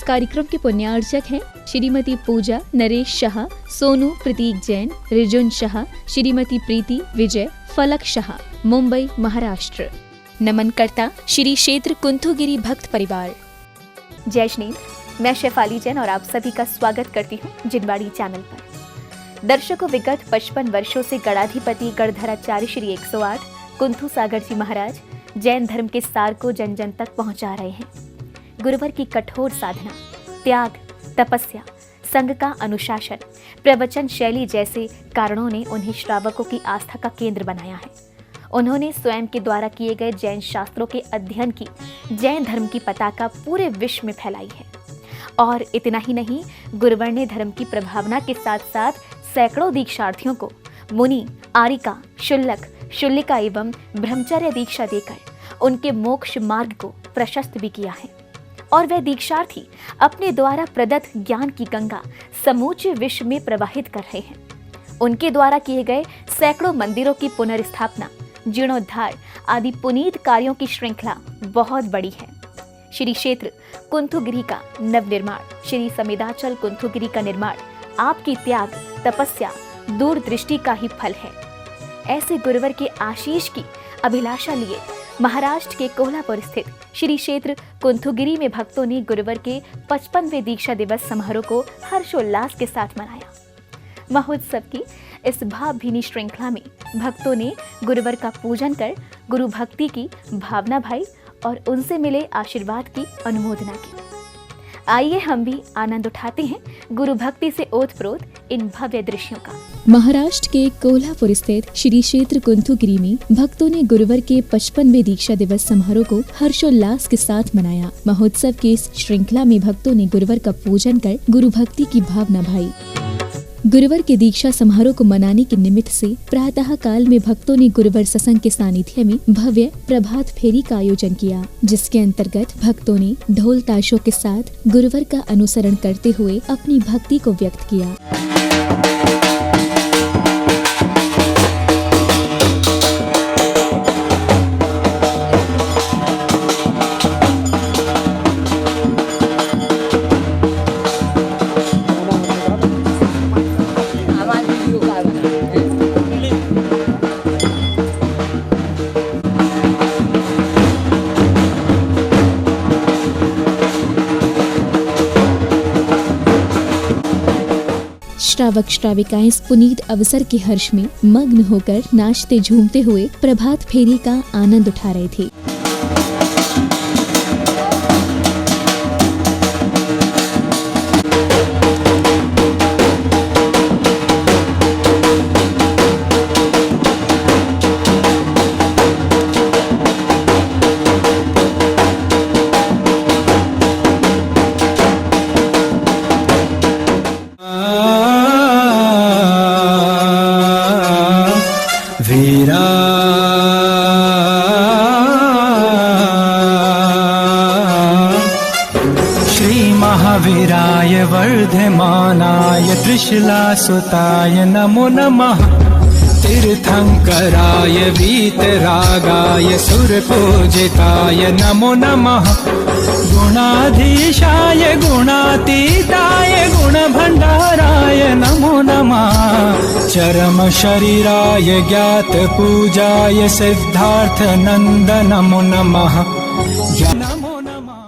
कार्यक्रम के पुण्यार्चक हैं श्रीमती पूजा नरेश शाह, सोनू प्रतीक जैन, रिजुन शाह, श्रीमती प्रीति विजय फलक शाह, मुंबई महाराष्ट्र। नमन करता श्री क्षेत्र कुंथुगिरी भक्त परिवार। जय श्री, मैं शेफाली जैन और आप सभी का स्वागत करती हूँ जिनवाड़ी चैनल पर। दर्शकों, विगत 55 वर्षों से गणाधिपति गणधराचार्य श्री 108 कुंथु सागर जी महाराज जैन धर्म के सार को जन जन तक पहुंचा रहे हैं। गुरुवर की कठोर साधना, त्याग, तपस्या, संघ का अनुशासन, प्रवचन शैली जैसे कारणों ने उन्हें श्रावकों की आस्था का केंद्र बनाया है। उन्होंने स्वयं के द्वारा किए गए जैन शास्त्रों के अध्ययन की जैन धर्म की पताका पूरे विश्व में फैलाई है। और इतना ही नहीं, गुरुवर ने धर्म की प्रभावना के साथ साथ सैकड़ों दीक्षार्थियों को मुनि, आरिका, शुल्लक, शुल्लिका एवं ब्रह्मचर्य दीक्षा देकर उनके मोक्ष मार्ग को प्रशस्त भी किया है। और वह दीक्षार्थी अपने द्वारा प्रदत्त ज्ञान की गंगा समूचे विश्व में प्रवाहित कर रहे हैं। उनके द्वारा किए गए सैकड़ों मंदिरों की पुनर्स्थापना, जीर्णोद्धार आदि पुनीत कार्यों की श्रृंखला बहुत बड़ी है। श्री क्षेत्र कुंथुगिरी का नवनिर्माण, श्री समेदाचल कुंथुगिरी का निर्माण आपकी त्याग, तपस्या, दूरदृष्टि का ही फल है। ऐसे गुरुवर के आशीष की अभिलाषा लिए महाराष्ट्र के कोल्हापुर स्थित श्री क्षेत्र कुंथुगिरी में भक्तों ने गुरुवर के 55वें दीक्षा दिवस समारोह को हर्षोल्लास के साथ मनाया। महोत्सव की इस भावभीनी श्रृंखला में भक्तों ने गुरुवर का पूजन कर गुरु भक्ति की भावना भाई और उनसे मिले आशीर्वाद की अनुमोदना की। आइए हम भी आनंद उठाते हैं गुरु भक्ति से ओतप्रोत इन भव्य दृश्यों का। महाराष्ट्र के कोल्हापुर स्थित श्री क्षेत्र कुंथुगिरी में भक्तों ने गुरुवर के 55वें दीक्षा दिवस समारोह को हर्षोल्लास के साथ मनाया। महोत्सव की इस श्रृंखला में भक्तों ने गुरुवर का पूजन कर गुरु भक्ति की भावना भाई। गुरुवर के दीक्षा समारोह को मनाने के निमित्त से प्रातः काल में भक्तों ने गुरुवर सत्संग के सानिध्य में भव्य प्रभात फेरी का आयोजन किया, जिसके अंतर्गत भक्तों ने ढोल ताशों के साथ गुरुवर का अनुसरण करते हुए अपनी भक्ति को व्यक्त किया। श्रावक श्राविकाएं इस पुनीत अवसर के हर्ष में मग्न होकर नाचते झूमते हुए प्रभात फेरी का आनंद उठा रहे थे। महावीराय वर्धमानाय त्रिशूलासुताय नमो नमः। तीर्थंकराय वीतरागाय सुरपूजिताय नमो नमः। गुणाधीशाय गुणातीताय गुणभण्डाराय नमो नमः। चरम शरीराय ज्ञात पूजाय सिद्धार्थ नंद नमो नमः। नमो नमः।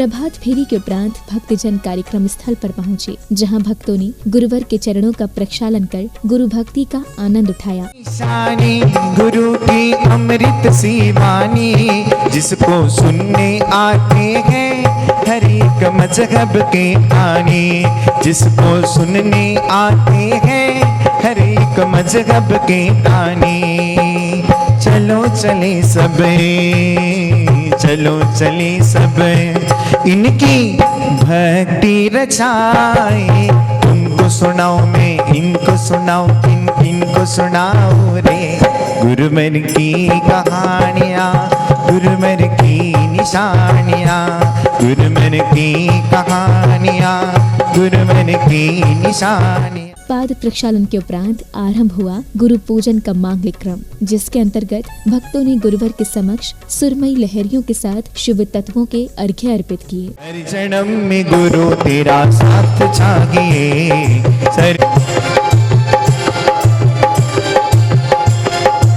प्रभात फेरी के उपरांत भक्तजन कार्यक्रम स्थल पर पहुँचे, जहाँ भक्तों ने गुरुवर के चरणों का प्रक्षालन कर गुरु भक्ति का आनंद उठाया। गुरु की अमृत सी वाणी जिसको सुनने आते हैं हर एक मजहब के आने, जिसको सुनने आते हैं हर एक मजहब के आने। चलो चले सब, चलो चले सब, इनकी भक्ति रचाए। तुमको सुनाओ मैं इनको सुनाओ, इनको सुनाओ रे। गुरुवर की कहानियाँ, गुरुवर की निशानियाँ, गुरुवर की कहानियाँ, गुरुवर की निशानियाँ। पाद प्रक्षालन के उपरांत आरंभ हुआ गुरु पूजन का मांगलिक क्रम, जिसके अंतर्गत भक्तों ने गुरुवर के समक्ष सुरमई लहरियों के साथ शुभ तत्वों के अर्घ्य अर्पित किए। हर जन्म में गुरु तेरा साथ चाहिए,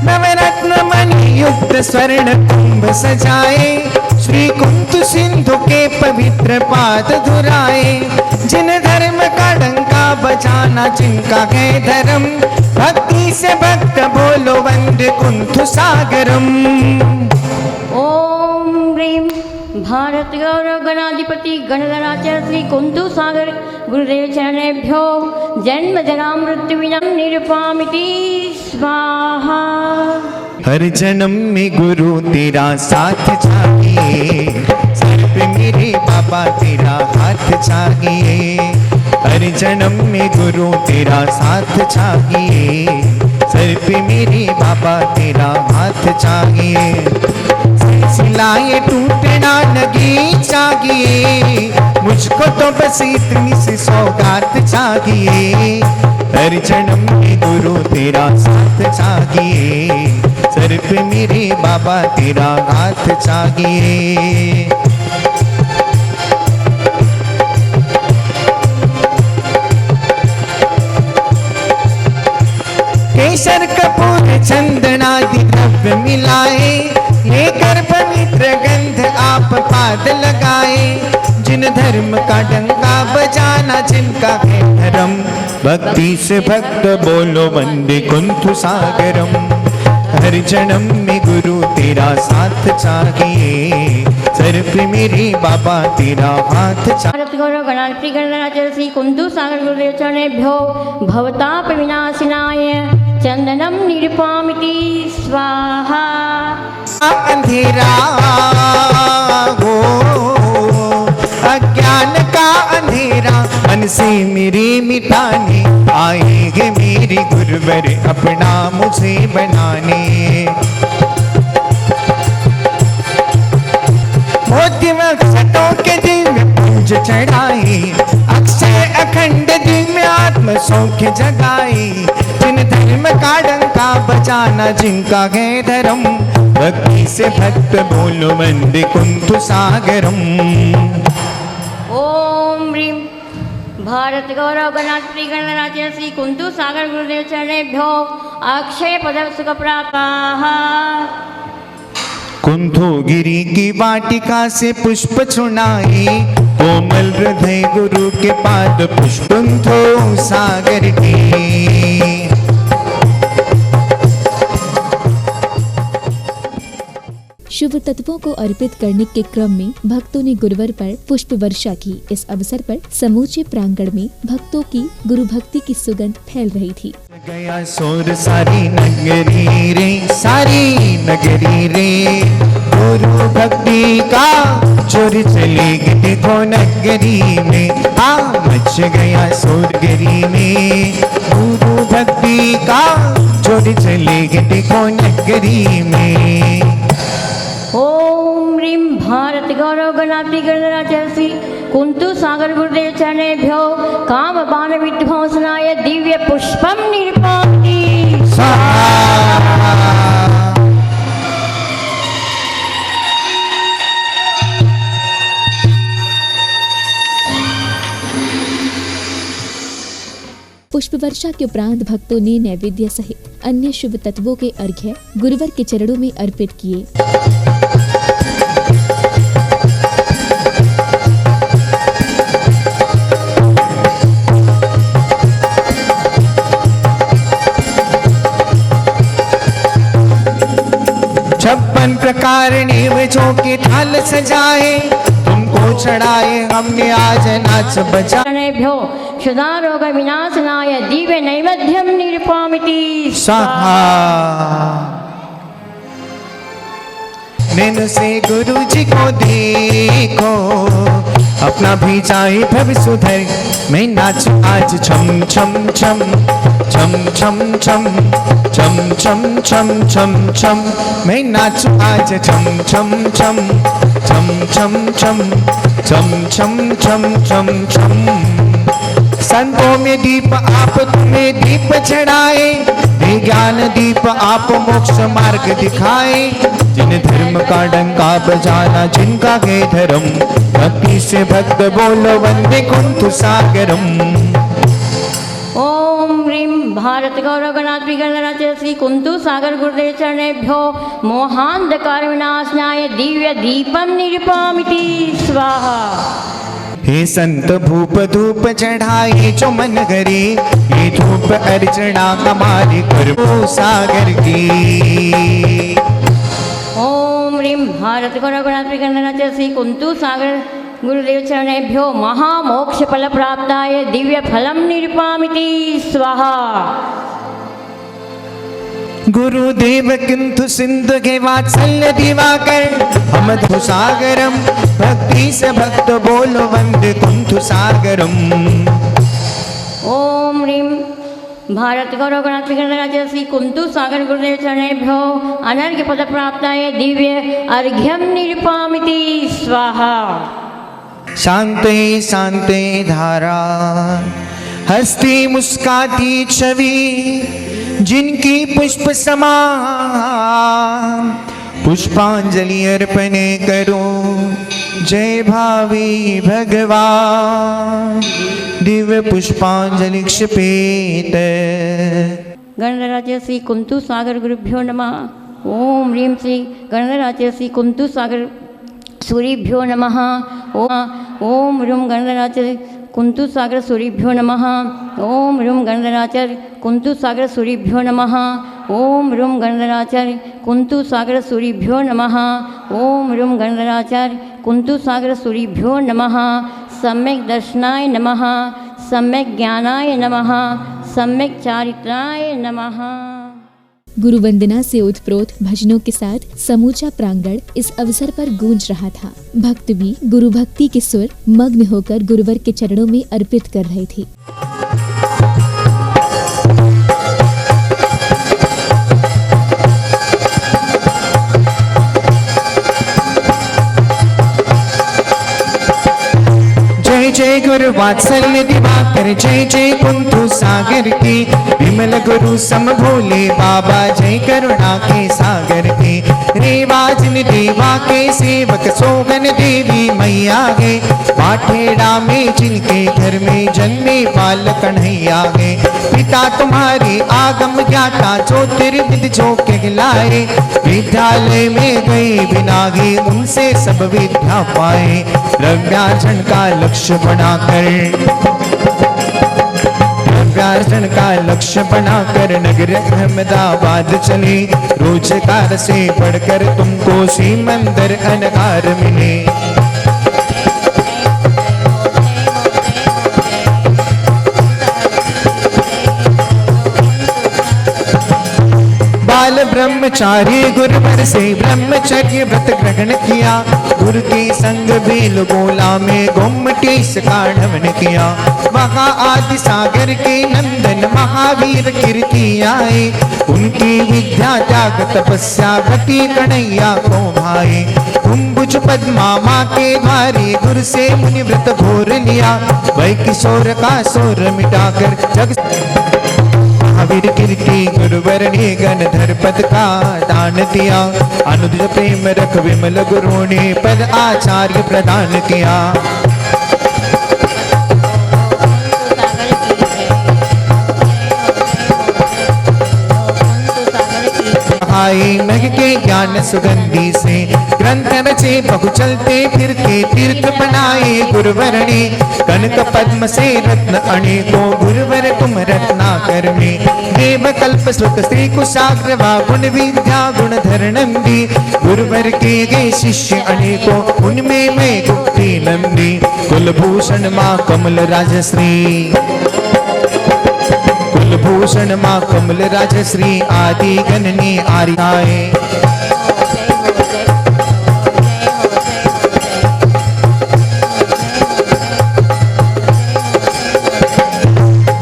नवरत्न मणि युक्त स्वर्ण कुंभ सजाए, श्री कुंत सिंधु के पवित्र पाद धुराए। जिन धर्म का डंका बजाना जिनका है धर्म, भक्ति से भक्त बोलो वंदे कुंथ सागरम। ओम ह्रीं भारत गौरव गणाधिपति गणगणाचार्य श्री कुंतु सागर गुरुदेव चरणेभ्यो जन्म जरा मृत्यु विनम निरुपामिति स्वाहा। हर जन्म में गुरु तेरा साथ चाहिए, सर पे मेरे बाबा तेरा हाथ चाहिए। हर जन्म में गुरु तेरा साथ चाहिए, सर पे मेरे बाबा तेरा हाथ चाहिए। सिलाए टूटना लगी चाहिए, मुझको तो बस इतनी सी सौगात चाहिए। हर जन्म में गुरु तेरा साथ चाहिए, सर पे मेरे बाबा तेरा हाथ चाहिए। केसर कपूर चंदनादि द्रव्य मिलाए, लेकर पवित्र गंध आप पाद लगाए। जिन धर्म का डंका बजाना जिनका है धर्म, भक्ति से भक्त बोलो वंदे कुंथ सागरम। हर जन्म में गुरु तेरा साथ चाहिए, सर पे मेरे बाबा तेरा हाथ चाहिए। गौरव गणाधिपति गणगणाचार्य श्री कुंतु सागर गुरुदेव चरणेभ्यो भवताप विनाशिनाय चंदनम निरुपामिति स्वाहा। अंधेरा हो अज्ञान का अंधेरा मन से मेरे मिटाने, आएंगे मेरे गुरुवर अपना मुझे बनाने। मोतिवक्षतों के दिल में पूज चढ़ाए, अक्षय अखंड दिल में आत्म सौख्य जगाए। जिन धर्म का डंका बजाना जिनका है धर्म, भक्ति से भक्त बोलो वंदे कुंथ सागरम। ओम ह्रीं भारत गौरव गणाधिपति गणगणाचार्य श्री कुंतु सागर गुरुदेव चरणेभ्यो अक्षय पद सुख प्राप्ताः। कुंथोगिरी की वाटिका से पुष्प चुनाए, कोमल हृदय गुरु के पाद पुष्प कुंथो सागर के। शुभ तत्वों को अर्पित करने के क्रम में भक्तों ने गुरुवर पर पुष्प वर्षा की। इस अवसर पर समूचे प्रांगण में भक्तों की गुरु भक्ति की सुगंध फैल रही थी। गया सोर सारी नगरी रे, सारी नगरी रे, गुरु भक्ति का चोर चलेगी देखो नगरी में। आ मच गया सोर गिरी में, गुरु भक्ति का चोर चलेगी देखो नगरी में। ओम ह्रीं भारत गौरव गणाधिपति गणगणाचार्य श्री कुंतु सागर गुरुदेव चरणेभ्यो काम बाण विध्वंसनाय दिव्य पुष्पम निरुपामिति। पुष्प वर्षा के उपरांत भक्तों ने नैवेद्य सहित अन्य शुभ तत्वों के अर्घ्य गुरुवर के चरणों में अर्पित किए। कारणी बजो के थाल सजाए, तुमको चढ़ाए हमने आज नाच बजा। भ्यो क्षुधा रोग विनाशनाय दिव्य नैवेद्यम निरूपयामि स्वाहा। नैन से गुरु जी को देखो, अपना भी चाहे भव सुधर। मैं नाच आज छम छम छम छम छम छम छम छम छम छम छम। मैं नाच आज छम छम छम छम छम छम छम छम छम छम छम। संतों में दीप आप तुम्हें दीप चढ़ाए, ज्ञान दीप आप मोक्ष मार्ग दिखाए। जिन धर्म का डंका बजाना जिनका है धर्म, भक्ति से भक्त बोलो वंदे कुंतु सागरम। ओम ह्रीं भारत गौरव गणात् गणराज्य श्री कुंतु सागर गुरुदेव चरणेभ्यो मोहांधकार विनाशनाय दिव्य दीपम निरूपयामि स्वाहा। हे संत भूप धूप चढ़ाए जो मन करे, ये धूप अर्चना हमारे करो सागर की। ओम ह्रीं भारत गौरव गणात् गणराज्य श्री कुंतु सागर गुरुदेव चरणेभ्यो महामोक्ष फल प्राप्ताय दिव्य फलम निरूपयामि स्वाहा। गुरुदेव किंतु सिंधु के वात्सल्य दिवाकर, हम सागरम भक्ति से भक्त बोलो वंदे कुंतु सागरम। ओम ह्रीं भारत गौरव गणात् गणराज्य श्री कुंतु सागर गुरुदेव चरणेभ्यो अनर्घ्य पद प्राप्ताय दिव्य अर्घ्यम निरूपयामि स्वाहा। शांते शांते धारा हस्ती मुस्काती छवि, जिनकी पुष्प समान पुष्पांजलि अर्पण करो। जय भावी भगवान दिव्य पुष्पांजलि क्षिपेत। गणराज्य श्री कुंतु सागर गुरुभ्यो नमः। ओम ह्रीं श्री गणराज्य श्री कुंतु सागर सूर्यभ्यो नमः। ओम ह्रीं गणराज्य कुंतु सागर सूर्यभ्यो नमः। ओम ह्रीं गणराचार्य कुंतु सागर सूर्यभ्यो नमः। ओम ह्रीं गणराचार्य कुंतु सागर सूर्यभ्यो नमः। ओम ह्रीं गणराचार्य कुंतु सागर सूर्यभ्यो नमः। सम्यक दर्शनाय नमः, सम्यक ज्ञानाय नमः, सम्यक चारित्राय नमः। गुरु वंदना से ओतप्रोत भजनों के साथ समूचा प्रांगण इस अवसर पर गूंज रहा था। भक्त भी गुरु भक्ति के सुर मग्न होकर गुरुवर के चरणों में अर्पित कर रहे थे। जय जय गुरु वात्सल्य दिवाकर, जय जय कुंतु सागर की। विमल गुरु सम भोले बाबा, जय करुणा के सागर के। रेवा जिन देवा के सेवक, सोगन देवी मैया गे। पाठेड़ा में जिनके घर में जन्मे बाल कन्हैया गे। पिता तुम्हारे आगम ज्ञाता, ज्योतिर्विद जो कहलाए। विद्यालय में गए बिना गे, उनसे सब विद्या पाए। रव्यार्जन का लक्ष्य बनाकर, रव्यार्जन का लक्ष्य बनाकर नगर अहमदाबाद चले। रोजगार से पढ़कर तुमको सीमंदर अनगार मिले। बाल ब्रह्मचारी गुरुवर से ब्रह्मचर्य व्रत ग्रहण किया। गुरु के संग बेल गोला में गोमटेश का हवन किया। वहाँ आदि सागर के नंदन महावीर कीर्ति आए। उनकी विद्या त्याग तपस्या गति कन्हैया को भाए। कुंभुज पद्मा माँ के द्वारे गुरु से मुनि व्रत घोर लिया। वै किशोर का शोर मिटाकर जग महावीर कीर्ति गुरुवर ने गणधर पद का दान दिया। अनुज प्रेम रख विमल गुरु ने पद आचार्य प्रदान किया। आए नग के ज्ञान सुगंधी से, ग्रंथ रचे बहु चलते फिरते तीर्थ बनाए गुरुवर ने, कनक पद्म से रत्न अनेकों गुरुवर तुम रत्नाकर में, देव कल्प श्रुत श्री कुशाग्र वा गुण विद्या गुणधर नंदी, गुरुवर के गे शिष्य अनेकों उनमें मैं गुप्ती नंदी, कुलभूषण माँ कमल राजश्री, कुलभूषण माँ कमल राजश्री आदि गणनी आर्याए,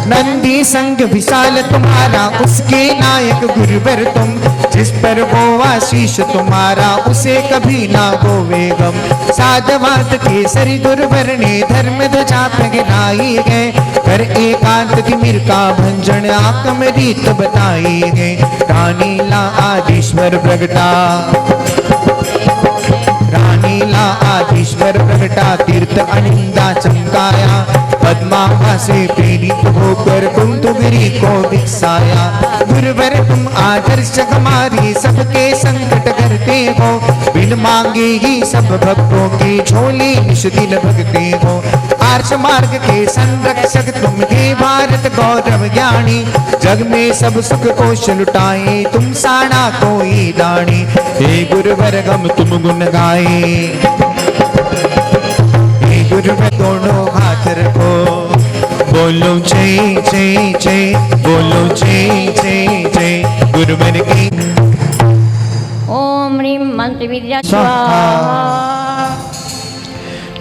नंदी संग विशाल तुम्हारा उसके नायक गुरुवर तुम, जिस पर वो आशीष तुम्हारा उसे कभी ना होवे गम, साधवात केसरी गुरुवर ने धर्म ध्वजा फहराई है, कर एकांत तिमिर का भंजन आकम रीत बताई है, रानीला आदिश्वर प्रगटा, रानीला आदिश्वर प्रगटा तीर्थ अनिंदा चमकाया, पद्मा से प्रेरित होकर कुंतुगिरी को विकसाया, गुरुवर तुम आदर्श हमारी सबके संकट करते हो, बिन मांगे ही सब भक्तों की झोली निश दिन भगते हो, आर्ष मार्ग के संरक्षक तुम हे भारत गौरव ज्ञानी, जग में सब सुख कोश लुटाए तुम साना कोई दानी, हे गुरुवर हम तुम गुण गाए, गुरुवर दोनों हाथ रखो, बोलो जय जय जय, बोलो जय जय जय गुरुवर की। ओम ह्रीं मंत्र विद्या स्वाहा।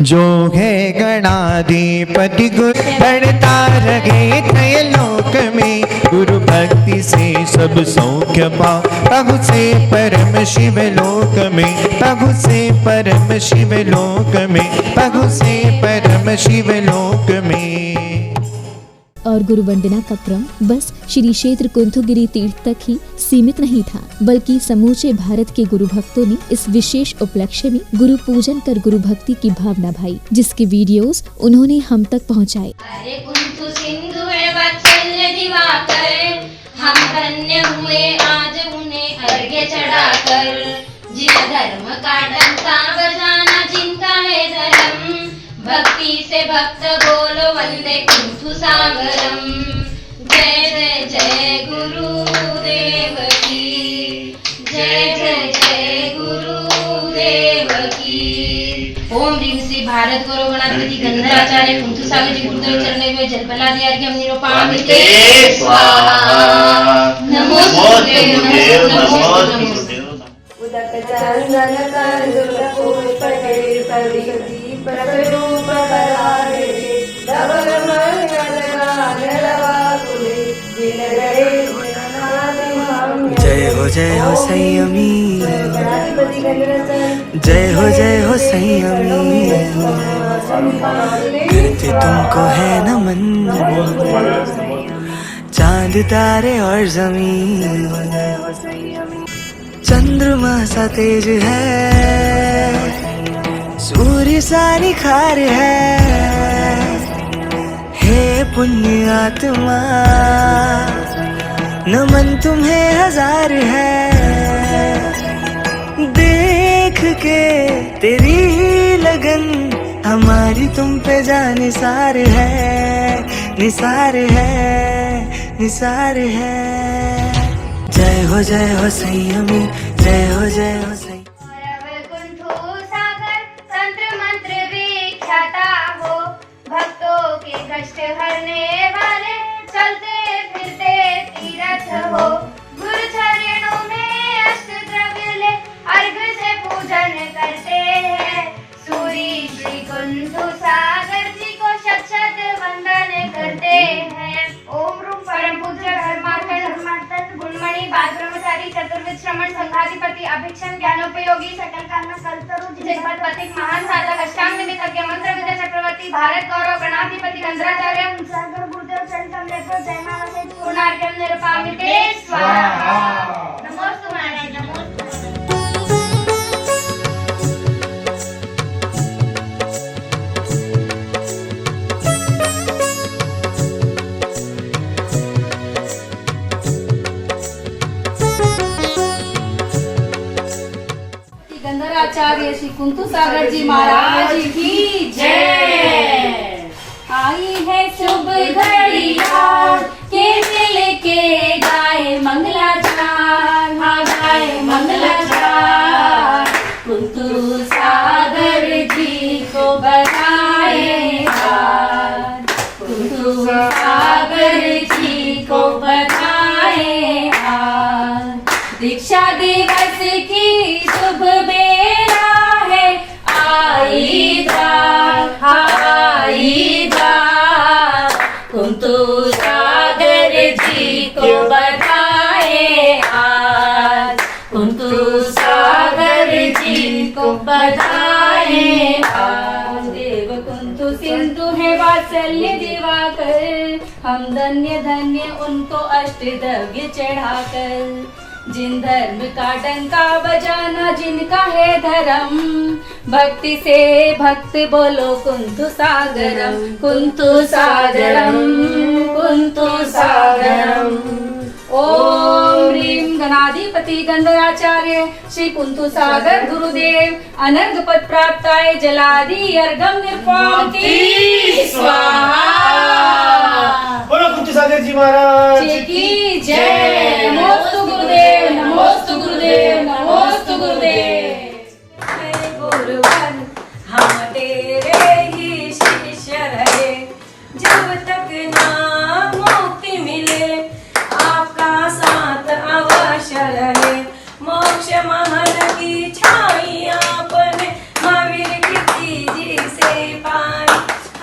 जो है गणाधिपति गुरु बढ़ता रहे त्रैलोक में, गुरु भक्ति से सब सौख्य पा, प्रभु से परम शिव लोक में, प्रभु से परम शिव लोक में, प्रभु से परम शिव लोक में। और गुरु वंदना का क्रम बस श्री क्षेत्र कुंथुगिरी तीर्थ तक ही सीमित नहीं था, बल्कि समूचे भारत के गुरु भक्तों ने इस विशेष उपलक्ष्य में गुरु पूजन कर गुरु भक्ति की भावना भाई, जिसके वीडियोस उन्होंने हम तक पहुंचाए। अरे कुंथु सिंधु है वात्सल्य दिवाकर, हम धन्य हुए आज उन्हें अर्घ्य चढ़ाकर, जिस धर्म का डंका बजाना जिनका है धर्म, भक्ति से भक्त बोलो वंदे कुंथु सागरम, जय जय जय गुरुदेव की, जय जय जय गुरुदेव की। ओम ह्रीं श्री भारत गौरव गणाधिपति गंधराचार्य कुंथु सागर जी गुरुदेव चरणे में जलपलादि अर्घ्यं निरूपयामि स्वाहा। नमोस्तुते नमोस्तुते। उदक चंदन कंदुल फूल पटे सदी प्ररूप करारे, धवल मंगल गान रवाकुले, जिन गए गुणनादि हम। जय हो संयमी, जय हो संयमी, करते तुमको है नमन, चांद तारे और जमीन, चंद्रमा सा तेज है, सूर्य सा निखार है, हे पुण्य आत्मा नमन तुम्हें हजार है, देख के तेरी लगन हमारी तुम पे जान निसार है, निसार है, निसार है। जय हो संयमी, जय हो संयमी। कुंथु सागर तंत्र मंत्र विख्याता हो, भक्तों के कष्ट हरने वाले चलते फिरते तीर्थ हो, गुरु चरणों में अष्ट द्रव्य ले अर्घ से पूजन करते हैं, सूरी श्री कुंथु सागर जी को शत शत वंदन करते हैं। ओम रूप परम पूज्य धर्मार्थ गुणमणि बाद ब्रह्मचारी चतुर्विद श्रमण संघाधिपति अभिक्षण ज्ञानोपयोगी सकल कर्म कल्पतरु जगतपति महान साधक अष्टांग निमित्तज्ञ मंत्र विद्या चक्रवर्ती भारत गौरव गणाधिपति गंधराचार्य सागर गुरुदेव चरण कमलेश्वर जय माला से पूर्णार्घ्यं निरूपयामि स्वाहा। नमोस्तु महाराज, नमोस्तु। कुंतु सागर जी महाराज की जय। आई है शुभ घड़िया के दिल के गाए मंगलाचार, हाँ गाए मंगलाचार। कुंतु सागर जी को बधाए हार, कुंतु सागर जी को बधाए हार। दीक्षा दिवस की शुभ बेला है, आई द्वार, आई द्वार। कुंतु सागर जी को बधाए आज, कुंतु सागर जी को बधाए आज। देव कुंतु सिंधु है वात्सल्य दिवाकर, हम धन्य धन्य उनको अष्टद्रव्य चढ़ाकर। जिन धर्म का डंका बजाना जिनका है धर्म, भक्ति से भक्त बोलो कुंतु सागरम, कुंतु सागरम, कुंतु सागरम। ओम ह्रीं गणाधिपति गंधराचार्य श्री कुंतु सागर गुरुदेव अनर्घ पद प्राप्ताय जलादि अर्घम निर्पाति स्वाहा। बोलो कुंतु सागर जी महाराज की जय। नमोस्तु गुरुदेव, नमोस्तु गुरुदेव, नमोस्तु गुरुदेव। गुरुवर हम तेरे ही शिष्य रहे, जब तक ना मुक्ति मिले आपका साथ अवश्य रहे। मोक्ष महल की छाई आपने महावीर की जी से पाई,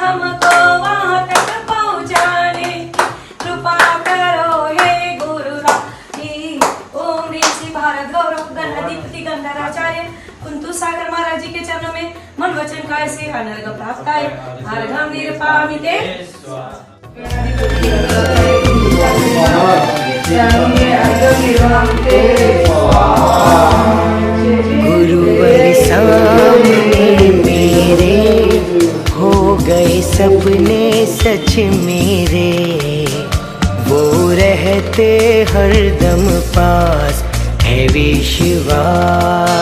हमको वहाँ तक पहुँचाने की कृपा करो हे गुरुराजी। ओम ह्रीं श्री भारत गौरव गणाधिपति गंधराचार्य कुंतु सागर महाराज जी के चरणों में मन वचन काय से अनर्घ प्राप्त आए, अर्घम निर्पामिते। गुरुवर सामने मेरे हो गए सपने सच मेरे, वो रहते हरदम पास है विश्वास।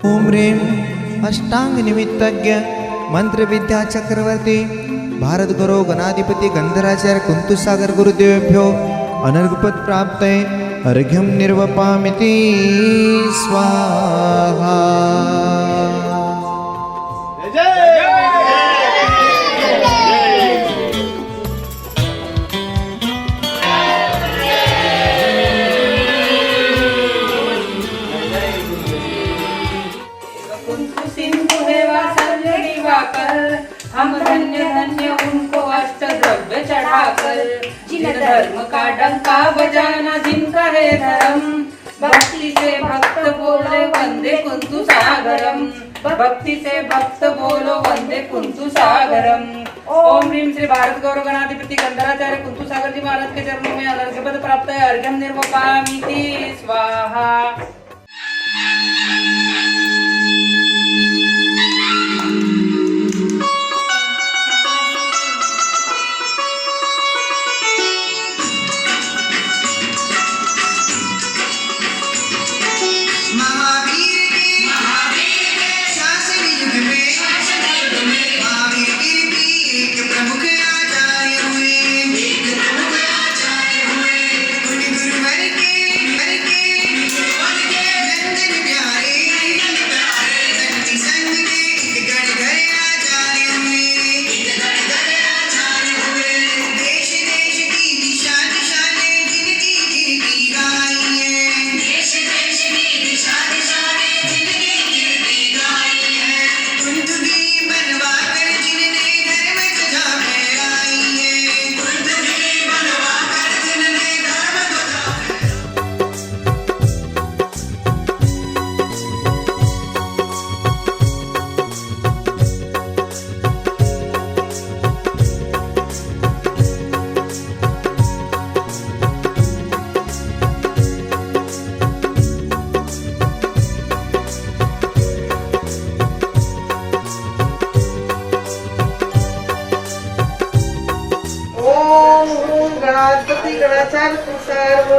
ओम ह्रीं अष्टांग निमित्तज्ञ मंत्र विद्या चक्रवर्ती भारत गुरु गणाधिपति गंधराचार्य कुंतु सागर गुरुदेवेभ्यो अनर्घपद प्राप्त अर्घ्यम निर्वपामिति स्वाहा। हम धन्य धन्य उनको अष्ट द्रव्य चढ़ाकर, जिन धर्म का डंका बजाना जिनका है धर्म, भक्ति से भक्त बोले वंदे कुंतु सागरम, भक्ति से भक्त बोलो वंदे कुंतु सागरम। ओम ह्रीं श्री भारत गौरव गणाधिपति गंधराचार्य कुंतु सागर जी महाराज के चरणों में अनर्घ पद प्राप्त है, अर्घ्यम निर्वपामिति स्वाहा। गुरुवर के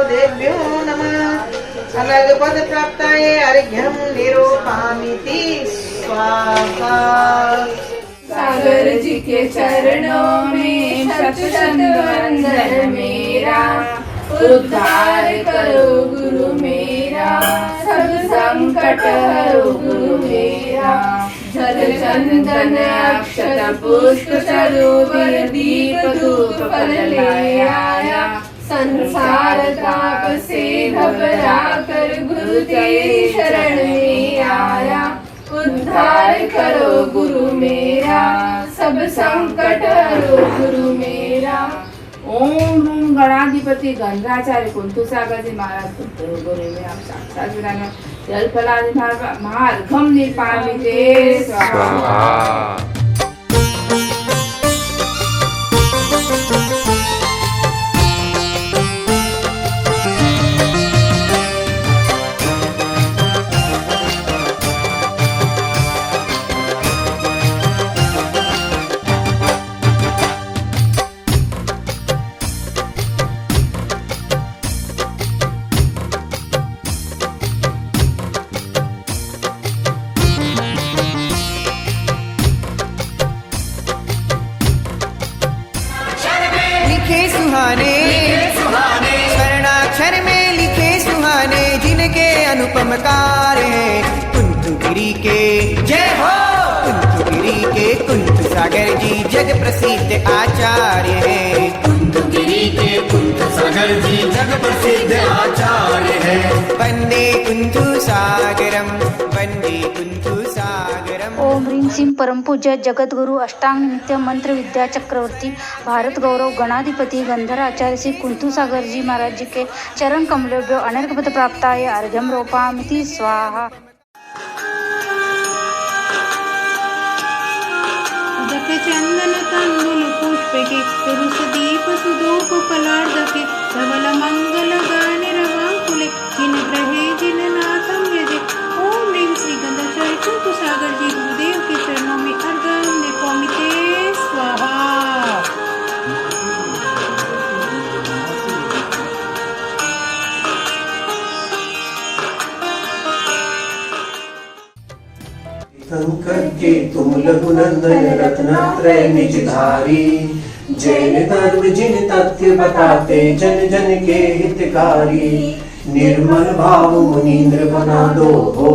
देव्यो नमः अलगपद प्राप्ताय अर्घ्यं निरूपयामि स्वाहा। सागर जी के चरणों में शत शत वंदन मेरा, उद्धार करो गुरु मेरा, सब संकट हरो गुरु मेरा। जल चंदन अक्षत पुष्प सरोवर दीप धूप फल ले आया, संसार ताप से घबरा कर गुरु तेरी शरण में आया। उद्धार करो गुरु मेरा, सब संकट हरो गुरु मेरा। ओम रूम गणाधिपति गंगाचार्य कुंतु सागर जी महाराज गुरु में आप साक्षात विराजमान जल फलादि महार्घम निर्पामिते स्वाहा। स्वर्णाक्षर में लिखे सुहाने जिनके अनुपम कार्य है। कुंतुगिरी के जय हो, कुंतुगिरी के कुंतु सागर जी जग प्रसिद्ध आचार्य है। कुंतुगिरी के कुंतु सागर जी जग प्रसिद्ध आचार्य है। वंदे कुंतु सागरम, वंदे कुंतु सागरम। ओम ह्रीं सिंह परम पूज्य जगत गुरु अष्टांग नित्य मंत्र विद्या चक्रवर्ती भारत गौरव गणाधिपति गंधर आचार्य श्री कुंतु सागर जी महाराज जी के चरण कमलेभ्यो अनर्घपद प्राप्ताय अर्घ्यं रोपयामि स्वाहा। चंदन तंदुल पुष्पके तुलस दीप सुधूप फलार्घके धवल मंगल गाने रवांकुले जिन ग्रहे जिन नाथम यजे। ओम ह्रीं श्री गंधाचार्य कुंतु सागर जी गुरुदेव के चरणों में अर्घ्यं निपमिते स्वाहा। शंकर के तुम लघुनंदन रत्नत्रय निजधारी, जैन धर्म जिन तथ्य बताते जन जन के हितकारी। निर्मल भाव मुनीन्द्र बना दो हो,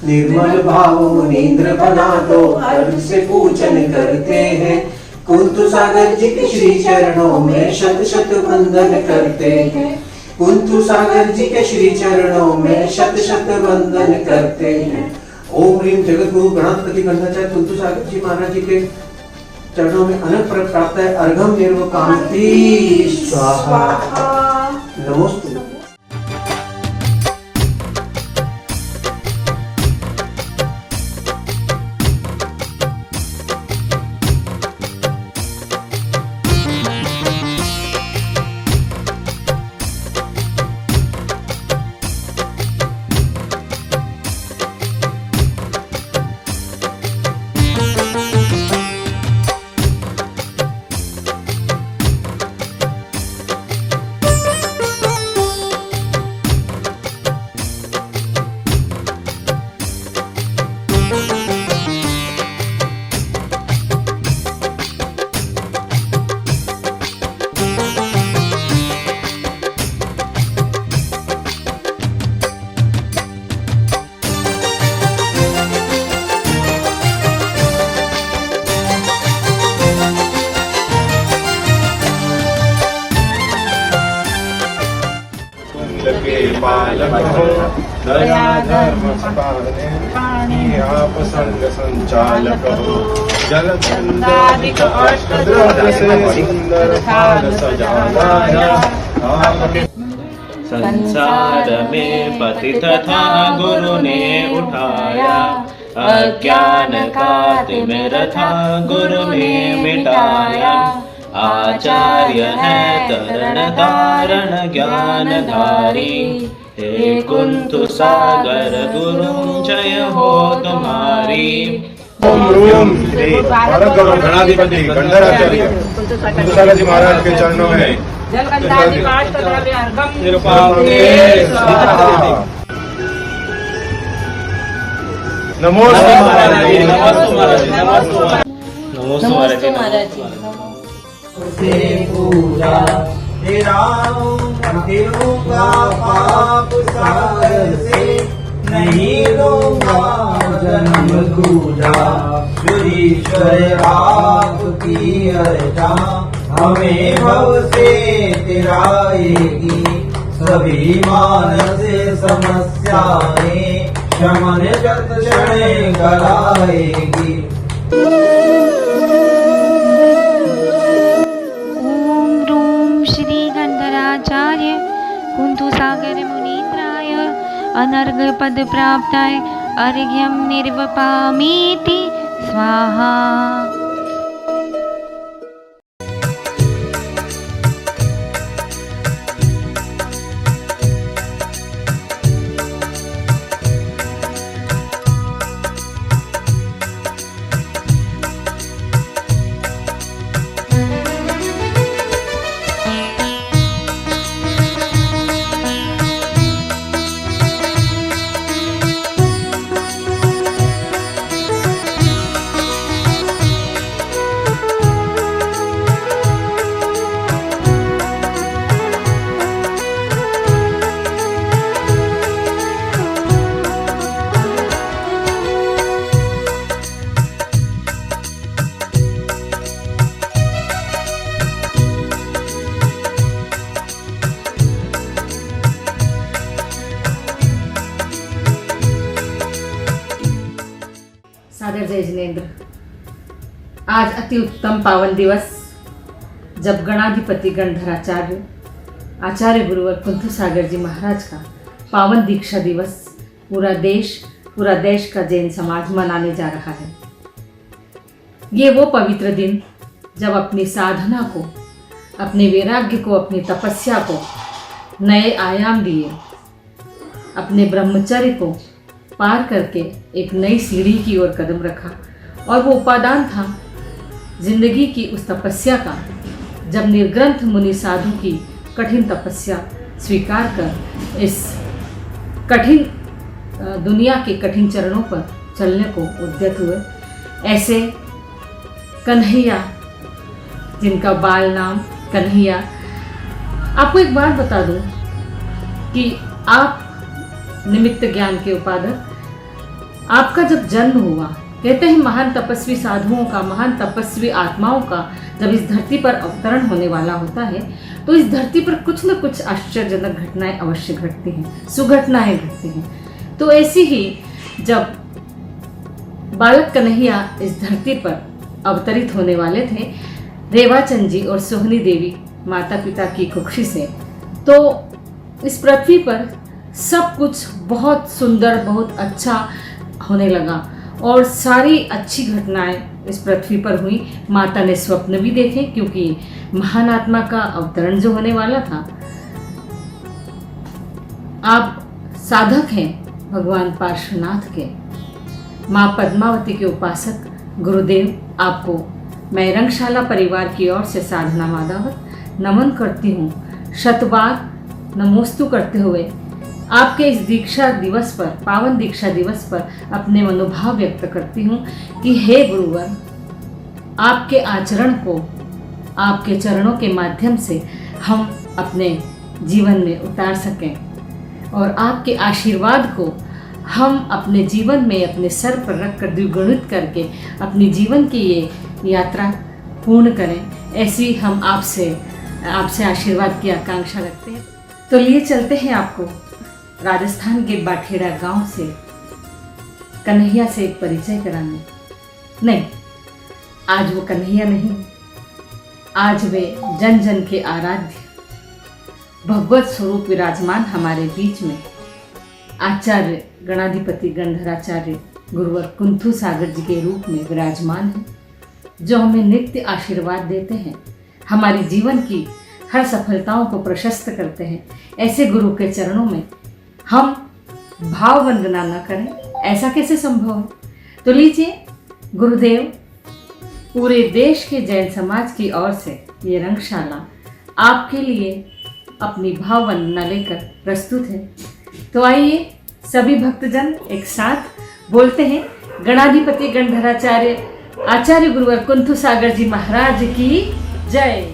निर्मल भाव मुनीन्द्र बना दो, अर्घ से पूजन करते हैं। कुंतु सागर जी के श्री चरणों में शत शत वंदन करते हैं। कुंतु सागर जी के श्री चरणों में शत शत वंदन करते हैं। ओम ह्रीं जगत गुरु गणाधिपति गंधाचार्य कुंतु सागर जी महाराज जी के चरणों में अनंत फल प्राप्त है। अर्घ्यं निरूपयामि स्वाहा। नमोस्तु। पालक हो दया धर्म पालने आप संग संचालक हो। जल चंदादिक अष्टद्रव्य से सुंदर थाल सजाया। संसार में पतित था गुरु ने उठाया, अज्ञान का तिमिर था गुरु ने मिटाया। आचार्य है तरण तारण ज्ञानधारी, हे कुंतु सागर गुरु जय हो तुम्हारी। ओम रूम श्री भारत गौरव गणाधिपति गंधराचार्य कुंतु सागर जी महाराज के चरणों में जलगंधादि बाष्पद्रव्यार्घं निरुपामते स्वाहा। नमोस्तु महाराज जी, नमोस्तु महाराज जी, नमोस्तु महाराज जी। से पूजा तेरा दिलों का पाप सागर से नहीं लूंगा जन्म दूजा। ईश्वर आपकी अर्चा हमें भव से तिराएगी। सभी मानस समस्याएं शमन क्षण कराएगी। ओम रूम श्री गंधराचार्य कुंतु सागर मुनीन्द्राय अनर्घ पद प्राप्ताय अर्घ्यम निर्वपामीति स्वाहा। सागर जय जिनेन्द्र। आज अति उत्तम पावन दिवस, जब गणाधिपति गणधराचार्य आचार्य गुरुवर कुंथु सागर जी महाराज का पावन दीक्षा दिवस पूरा देश का जैन समाज मनाने जा रहा है। ये वो पवित्र दिन जब अपनी साधना को, अपने वैराग्य को, अपनी तपस्या को नए आयाम दिए, अपने ब्रह्मचर्य को पार करके एक नई सीढ़ी की ओर कदम रखा। और वो उपादान था जिंदगी की उस तपस्या का, जब निर्ग्रंथ मुनि साधु की कठिन तपस्या स्वीकार कर इस कठिन दुनिया के कठिन चरणों पर चलने को उद्यत हुए। ऐसे कन्हैया, जिनका बाल नाम कन्हैया। आपको एक बात बता दूं कि आप निमित्त ज्ञान के उपादक, आपका जब जन्म हुआ, कहते हैं महान तपस्वी साधुओं का, महान तपस्वी आत्माओं का जब इस धरती पर अवतरण होने वाला होता है तो इस धरती पर कुछ न कुछ आश्चर्यजनक घटनाएं अवश्य घटती हैं, सुघटनाएं घटती हैं। तो ऐसी ही जब बालक कन्हैया इस धरती पर अवतरित होने वाले थे, रेवाचंद जी और सोहनी देवी माता पिता की कुक्षी से, तो इस पृथ्वी पर सब कुछ बहुत सुंदर, बहुत अच्छा होने लगा और सारी अच्छी घटनाएं इस पृथ्वी पर हुई। माता ने स्वप्न भी देखे, क्योंकि महान आत्मा का अवतरण जो होने वाला था। आप साधक हैं भगवान पार्श्वनाथ के, माँ पद्मावती के उपासक गुरुदेव, आपको मैं रंगशाला परिवार की ओर से साधना मादावत नमन करती हूँ। शतबार नमोस्तु करते हुए आपके इस दीक्षा दिवस पर, पावन दीक्षा दिवस पर अपने मनोभाव व्यक्त करती हूँ कि हे गुरुवर, आपके आचरण को, आपके चरणों के माध्यम से हम अपने जीवन में उतार सकें और आपके आशीर्वाद को हम अपने जीवन में अपने सर पर रख कर द्विगुणित करके अपनी जीवन की ये यात्रा पूर्ण करें। ऐसी हम आपसे आशीर्वाद की आकांक्षा रखते हैं। तो लिए चलते हैं आपको राजस्थान के बाठेड़ा गांव से कन्हैया से एक परिचय कराने। नहीं, आज वो कन्हैया नहीं, आज वे जन जन के आराध्य भगवत स्वरूप विराजमान हमारे बीच में आचार्य गणाधिपति गणधराचार्य गुरुवर कुंथु सागर जी के रूप में विराजमान हैं, जो हमें नित्य आशीर्वाद देते हैं, हमारी जीवन की हर सफलताओं को प्रशस्त करते हैं। ऐसे गुरु के चरणों में हम भाव वंदना न करें, ऐसा कैसे संभव है? तो लीजिए, गुरुदेव पूरे देश के जैन समाज की ओर से ये रंगशाला आपके लिए अपनी भाव वंदना लेकर प्रस्तुत है। तो आइए सभी भक्तजन एक साथ बोलते हैं गणाधिपति गणधराचार्य आचार्य गुरुवर कुंथु सागर जी महाराज की जय।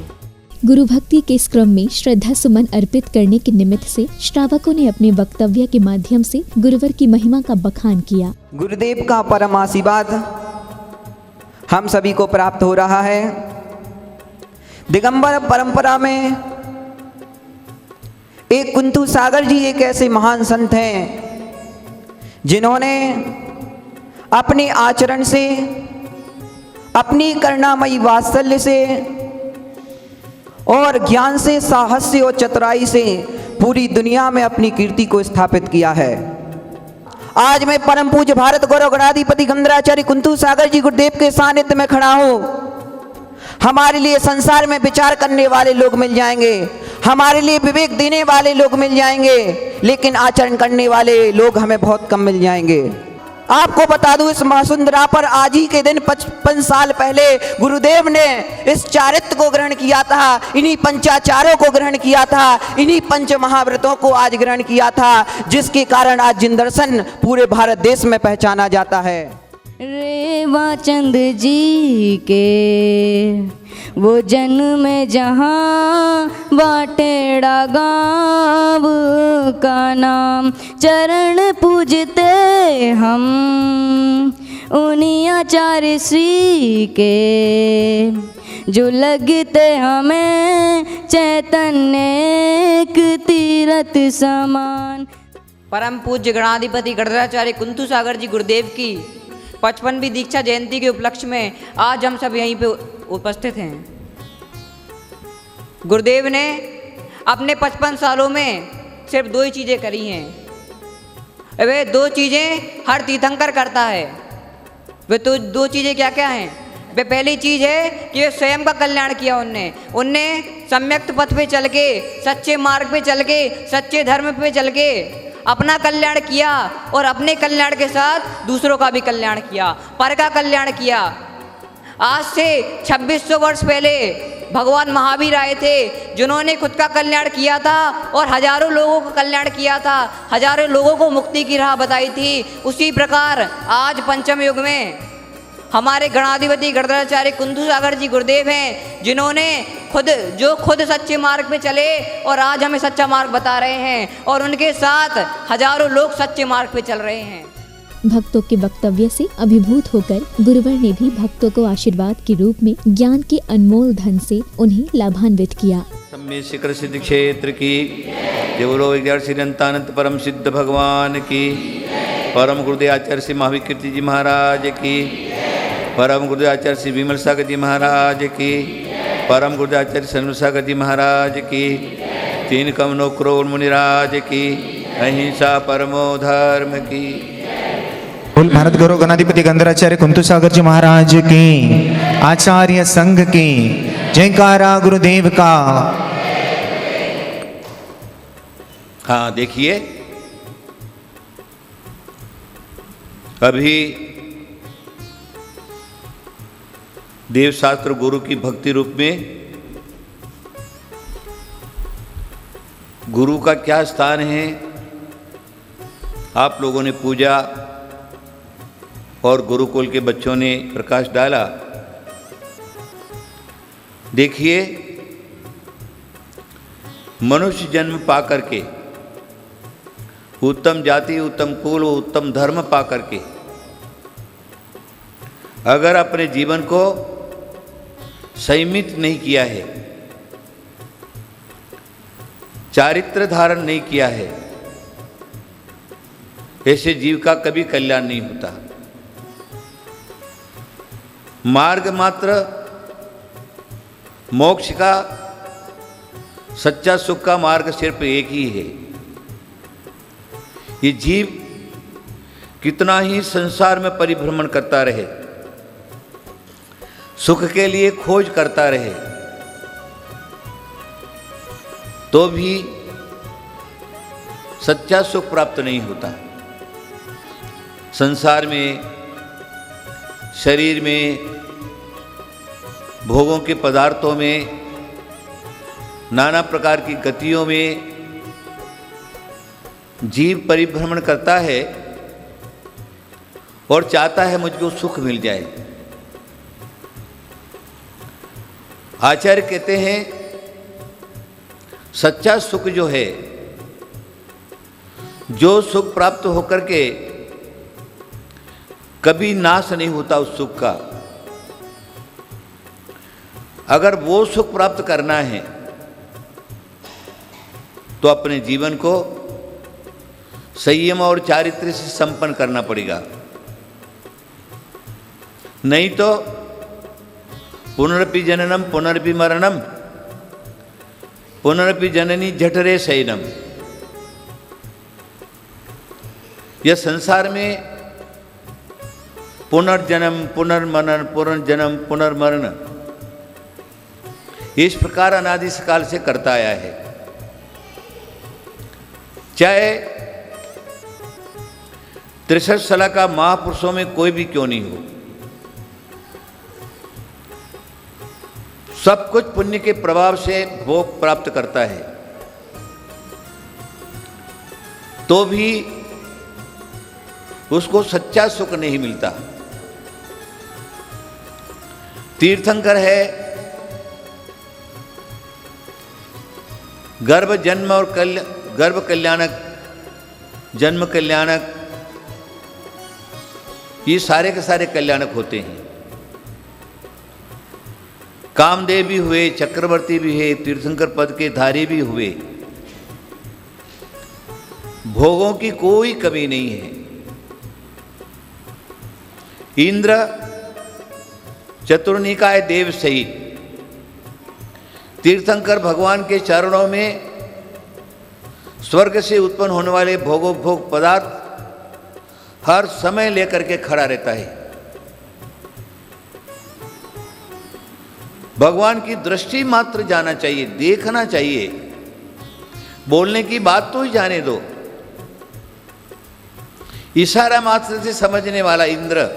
गुरु भक्ति के इस क्रम में श्रद्धा सुमन अर्पित करने के निमित्त से श्रावकों ने अपने वक्तव्य के माध्यम से गुरुवर की महिमा का बखान किया। गुरुदेव का परम आशीर्वाद हम सभी को प्राप्त हो रहा है। दिगंबर परंपरा में एक कुंथु सागर जी एक ऐसे महान संत हैं जिन्होंने अपने आचरण से, अपनी करुणामयी वात्सल्य से और ज्ञान से, साहस से और चतुराई से पूरी दुनिया में अपनी कीर्ति को स्थापित किया है। आज मैं परम पूज्य भारत गौरव गणाधिपति गंधराचार्य कुंथु सागर जी गुरुदेव के सानिध्य में खड़ा हूँ। हमारे लिए संसार में विचार करने वाले लोग मिल जाएंगे, हमारे लिए विवेक देने वाले लोग मिल जाएंगे, लेकिन आचरण करने वाले लोग हमें बहुत कम मिल जाएंगे। आपको बता दूं, इस महासुंदरा पर आज ही के दिन 55 साल पहले गुरुदेव ने इस चारित्र को ग्रहण किया था, इन्हीं पंचाचारों को ग्रहण किया था, इन्हीं पंच महाव्रतों को आज ग्रहण किया था, जिसके कारण आज जिन दर्शन पूरे भारत देश में पहचाना जाता है। रेवाचंद जी के वो जन्म में जहाँ बाटेड़ा गाँव का नाम, चरण पूजते हम उन्हीं आचार्य श्री के, जो लगते हमें चैतन्य एक तीरथ समान। परम पूज्य गणाधिपति गणधराचार्य कुंथु सागर जी गुरुदेव की 55वीं दीक्षा जयंती के उपलक्ष्य में आज हम सब यहीं पे उपस्थित हैं। गुरुदेव ने अपने 55 सालों में सिर्फ 2 ही चीज़ें करी हैं। वे 2 चीज़ें हर तीर्थंकर करता है। वे तो 2 चीज़ें क्या क्या हैं? वे पहली चीज़ है कि वे स्वयं का कल्याण किया। उनने सम्यक पथ पे चल के, सच्चे मार्ग पे चल के, सच्चे धर्म पे चल के अपना कल्याण किया और अपने कल्याण के साथ दूसरों का भी कल्याण किया, पर का कल्याण किया। आज से 2600 वर्ष पहले भगवान महावीर आए थे, जिन्होंने खुद का कल्याण किया था और हजारों लोगों का कल्याण किया था, हजारों लोगों को मुक्ति की राह बताई थी। उसी प्रकार आज पंचम युग में हमारे गणाधिपति गणधराचार्य कुंथु सागर जी गुरुदेव हैं, जिन्होंने खुद सच्चे मार्ग पे चले और आज हमें सच्चा मार्ग बता रहे हैं, और उनके साथ हजारों लोग सच्चे मार्ग पे चल रहे हैं। भक्तों के वक्तव्य से अभिभूत होकर गुरुवर ने भी भक्तों को आशीर्वाद के रूप में ज्ञान के अनमोल धन से उन्हें लाभान्वित किया। सम्य शिखर सिद्ध क्षेत्र की, देवलो विद्यार्थी अनंत परम सिद्ध भगवान की, परम गुरुदेव आचार्य श्री महावीर कीर्ति जी महाराज की, परम गुरुदेव आचार्य श्री विमल सागर जी महाराज की, परम गुरुदेव आचार्य शर्म सागर जी महाराज की, 3 कमनो करोड़ मुनिराज की, अहिंसा परमो धर्म की। बोल भारत गौरव गणाधिपति गंधराचार्य कुंथु सागर जी महाराज की, आचार्य संघ की जयकारा गुरुदेव का। हाँ देखिए, अभी देवशास्त्र गुरु की भक्ति रूप में गुरु का क्या स्थान है आप लोगों ने पूजा और गुरुकुल के बच्चों ने प्रकाश डाला। देखिए, मनुष्य जन्म पा करके, उत्तम जाति, उत्तम कुल, उत्तम धर्म पा करके अगर अपने जीवन को संयमित नहीं किया है, चारित्र धारण नहीं किया है, ऐसे जीव का कभी कल्याण नहीं होता। मार्ग मात्र मोक्ष का, सच्चा सुख का मार्ग सिर्फ एक ही है। ये जीव कितना ही संसार में परिभ्रमण करता रहे, सुख के लिए खोज करता रहे, तो भी सच्चा सुख प्राप्त नहीं होता। संसार में, शरीर में, भोगों के पदार्थों में नाना प्रकार की गतियों में जीव परिभ्रमण करता है और चाहता है मुझको सुख मिल जाए। आचार्य कहते हैं सच्चा सुख जो है, जो सुख प्राप्त होकर के कभी नाश नहीं होता उस सुख का, अगर वो सुख प्राप्त करना है तो अपने जीवन को संयम और चारित्र्य से संपन्न करना पड़ेगा। नहीं तो पुनरपि जननम पुनरपि मरणम पुनरपि जननी जठरे शयनम। यह संसार में पुनर्जन्म पुनर्मरण पुनर्जन्म पुनर्मरण इस प्रकार अनादि काल से करता आया है। चाहे 63 साल का महापुरुषों में कोई भी क्यों नहीं हो, सब कुछ पुण्य के प्रभाव से भोग प्राप्त करता है, तो भी उसको सच्चा सुख नहीं मिलता। तीर्थंकर है, गर्भ जन्म और गर्भ कल्याणक, जन्म कल्याणक, ये सारे के सारे कल्याणक होते हैं। कामदेव भी हुए, चक्रवर्ती भी है, तीर्थंकर पद के धारी भी हुए। भोगों की कोई कमी नहीं है। इंद्र चतुर्निकाय देव सहित तीर्थंकर भगवान के चरणों में स्वर्ग से उत्पन्न होने वाले भोगोपभोग पदार्थ हर समय लेकर के खड़ा रहता है। भगवान की दृष्टि मात्र जाना चाहिए, देखना चाहिए, बोलने की बात तो ही जाने दो। इशारा मात्र से समझने वाला इंद्र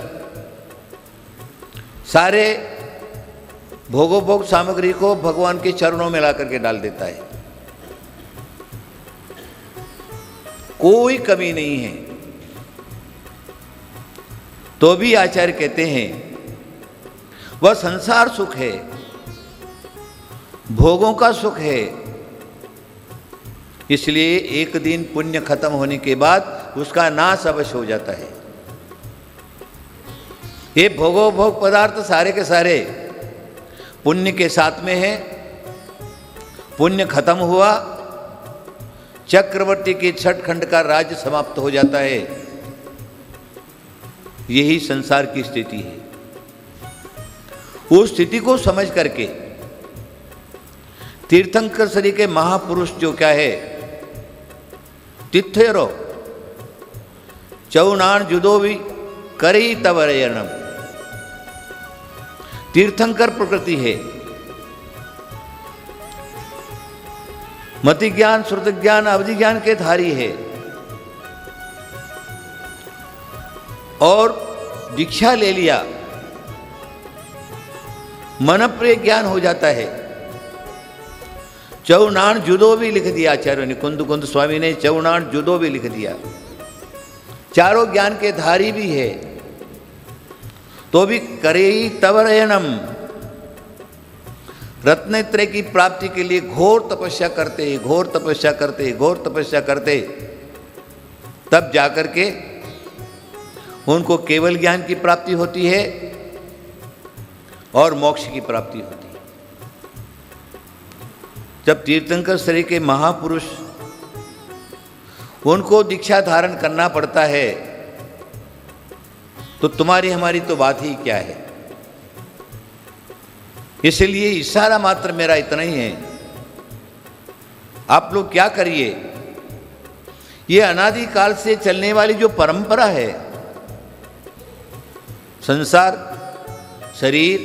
सारे भोगोपभोग सामग्री को भगवान के चरणों में ला करके डाल देता है। कोई कमी नहीं है। तो भी आचार्य कहते हैं वह संसार सुख है, भोगों का सुख है, इसलिए एक दिन पुण्य खत्म होने के बाद उसका नाश अवश्य हो जाता है। ये भोगोपभोग पदार्थ सारे के सारे पुण्य के साथ में है। पुण्य खत्म हुआ, चक्रवर्ती के 6 खंड का राज्य समाप्त हो जाता है। यही संसार की स्थिति है। उस स्थिति को समझ करके तीर्थंकर श्री के महापुरुष जो क्या है, तिथ्यरो चौनान जुदो भी करी तवरयनम। तीर्थंकर प्रकृति है, मति ज्ञान श्रुत ज्ञान अवधि ज्ञान के धारी है, और दीक्षा ले लिया मन प्रिय ज्ञान हो जाता है। चौनान जुदो भी लिख दिया आचार्य ने, कुंद कुंद स्वामी ने चौनान जुदो भी लिख दिया। चारों ज्ञान के धारी भी है, तो भी करेई तवरयनम। रत्नत्रय की प्राप्ति के लिए घोर तपस्या करते, घोर तपस्या करते, घोर तपस्या करते, तब जाकर के उनको केवल ज्ञान की प्राप्ति होती है और मोक्ष की प्राप्ति होती है। जब तीर्थंकर श्री के महापुरुष उनको दीक्षा धारण करना पड़ता है, तो तुम्हारी हमारी तो बात ही क्या है। इसलिए इशारा मात्र मेरा इतना ही है, आप लोग क्या करिए, ये अनादि काल से चलने वाली जो परंपरा है, संसार शरीर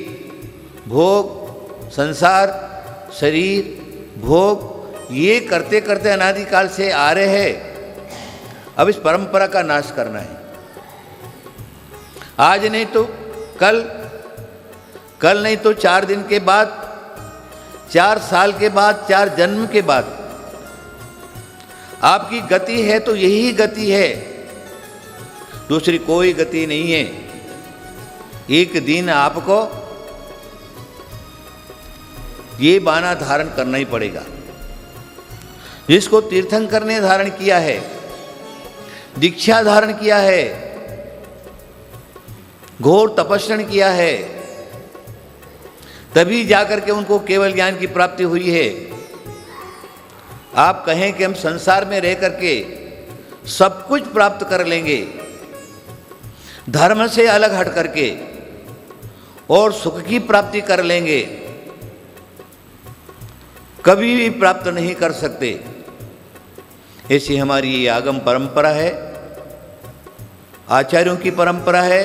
भोग, संसार शरीर भोग, ये करते करते अनादि काल से आ रहे हैं। अब इस परंपरा का नाश करना है। आज नहीं तो कल, कल नहीं तो 4 दिन के बाद 4 साल के बाद, 4 जन्म के बाद आपकी गति है तो यही गति है, दूसरी कोई गति नहीं है। एक दिन आपको ये बाना धारण करना ही पड़ेगा। जिसको तीर्थंकर ने धारण किया है, दीक्षा धारण किया है, घोर तपस्या किया है, तभी जाकर के उनको केवल ज्ञान की प्राप्ति हुई है। आप कहें कि हम संसार में रह करके सब कुछ प्राप्त कर लेंगे, धर्म से अलग हट करके, और सुख की प्राप्ति कर लेंगे, कभी भी प्राप्त नहीं कर सकते। ऐसी हमारी ये आगम परंपरा है, आचार्यों की परंपरा है।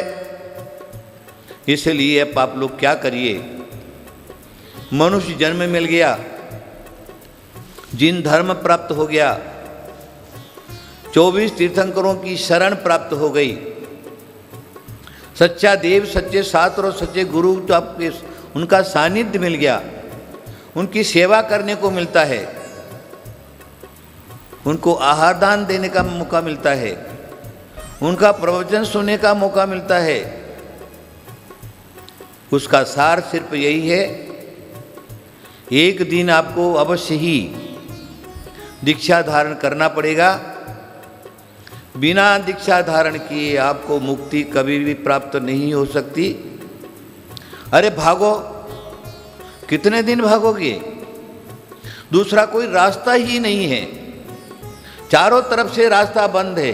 इसलिए अब आप लोग क्या करिए, मनुष्य जन्म मिल गया, जिन धर्म प्राप्त हो गया, 24 तीर्थंकरों की शरण प्राप्त हो गई, सच्चा देव, सच्चे शास्त्र और सच्चे गुरु तो आपके उनका सानिध्य मिल गया, उनकी सेवा करने को मिलता है, उनको आहार दान देने का मौका मिलता है, उनका प्रवचन सुनने का मौका मिलता है। उसका सार सिर्फ यही है, एक दिन आपको अवश्य ही दीक्षा धारण करना पड़ेगा। बिना दीक्षा धारण किए आपको मुक्ति कभी भी प्राप्त नहीं हो सकती। अरे भागो, कितने दिन भागोगे? दूसरा कोई रास्ता ही नहीं है, चारों तरफ से रास्ता बंद है।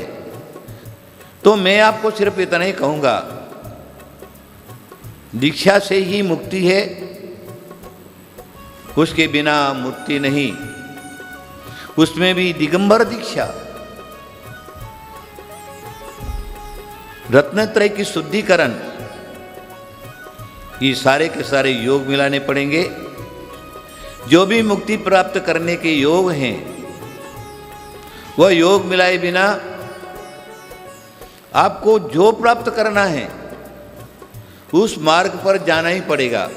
तो मैं आपको सिर्फ इतना ही कहूँगा, दीक्षा से ही मुक्ति है, उसके बिना मुक्ति नहीं। उसमें भी दिगंबर दीक्षा, रत्नत्रय की शुद्धिकरण, ये सारे के सारे योग मिलाने पड़ेंगे। जो भी मुक्ति प्राप्त करने के योग हैं, वह योग मिलाए बिना आपको जो प्राप्त करना है उस मार्ग पर जाना ही पड़ेगा।